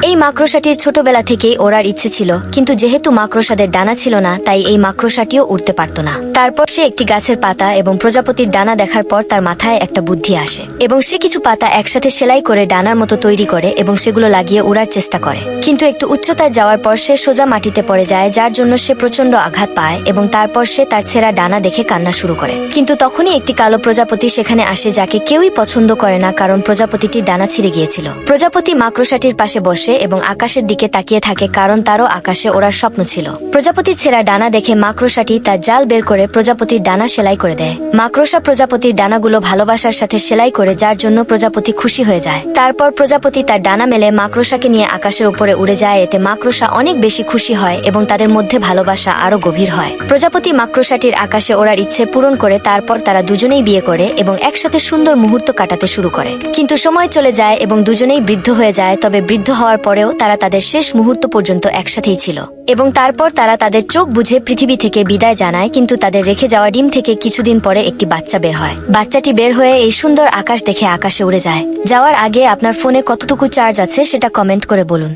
এই মাকড়সাটির ছোটবেলা থেকেই ওড়ার ইচ্ছে ছিল, কিন্তু যেহেতু মাকড়সাদের ডানা ছিল না, তাই এই মাকড়সাটিও উড়তে পারত না। তারপর সে একটি গাছের পাতা এবং প্রজাপতির ডানা দেখার পর তার মাথায় একটা বুদ্ধি আসে এবং সে কিছু পাতা একসাথে সেলাই করে ডানার মতো তৈরি করে এবং সেগুলো লাগিয়ে উড়ার চেষ্টা করে। কিন্তু একটু উচ্চতায় যাওয়ার পর সে সোজা মাটিতে পড়ে যায়, যার জন্য সে প্রচন্ড আঘাত পায় এবং তারপর সে তার ছেঁড়া ডানা দেখে কান্না শুরু করে। কিন্তু তখনই একটি কালো প্রজাপতি সেখানে আসে, যাকে কেউই পছন্দ করে না কারণ প্রজাপতিটির ডানা ছিঁড়ে গিয়েছিল। প্রজাপতি মাকড়সাটির পাশে বসে এবং আকাশের দিকে তাকিয়ে থাকে, কারণ তারও আকাশে ওড়ার স্বপ্ন ছিল। প্রজাপতির ছেঁড়া ডানা দেখে মাকড়সাটি তার জাল বের করে প্রজাপতির ডানা সেলাই করে দেয়। মাকড়সা প্রজাপতির ডানাগুলো ভালোবাসার সাথে সেলাই করে, যার জন্য প্রজাপতি খুশি হয়ে যায়। তারপর প্রজাপতি তার ডানা মেলে মাকড়সাকে নিয়ে আকাশের উপরে উড়ে যায়। এতে মাকড়সা অনেক বেশি খুশি হয় এবং তাদের মধ্যে ভালোবাসা আরো গভীর হয়। প্রজাপতি মাকড়সাটির আকাশে ওড়ার ইচ্ছে পূরণ করে, তারপর তারা দুজনেই বিয়ে করে এবং একসাথে সুন্দর মুহূর্ত কাটাতে শুরু করে। কিন্তু সময় চলে যায় এবং দুজনেই বৃদ্ধ হয়ে যায়। তবে বৃদ্ধ হওয়ার পরেও তারা তাদের শেষ মুহূর্ত পর্যন্ত একসাথেই ছিল এবং তারপর তারা তাদের চোখ বুঝে পৃথিবী থেকে বিদায় জানায়। কিন্তু তাদের রেখে যাওয়া ডিম থেকে কিছুদিন পরে একটি বাচ্চা বের হয়। বাচ্চাটি বের হয়ে এই সুন্দর আকাশ দেখে আকাশে উড়ে যায়। যাওয়ার আগে আপনার ফোনে কতটুকু চার্জ আছে সেটা কমেন্ট করে বলুন।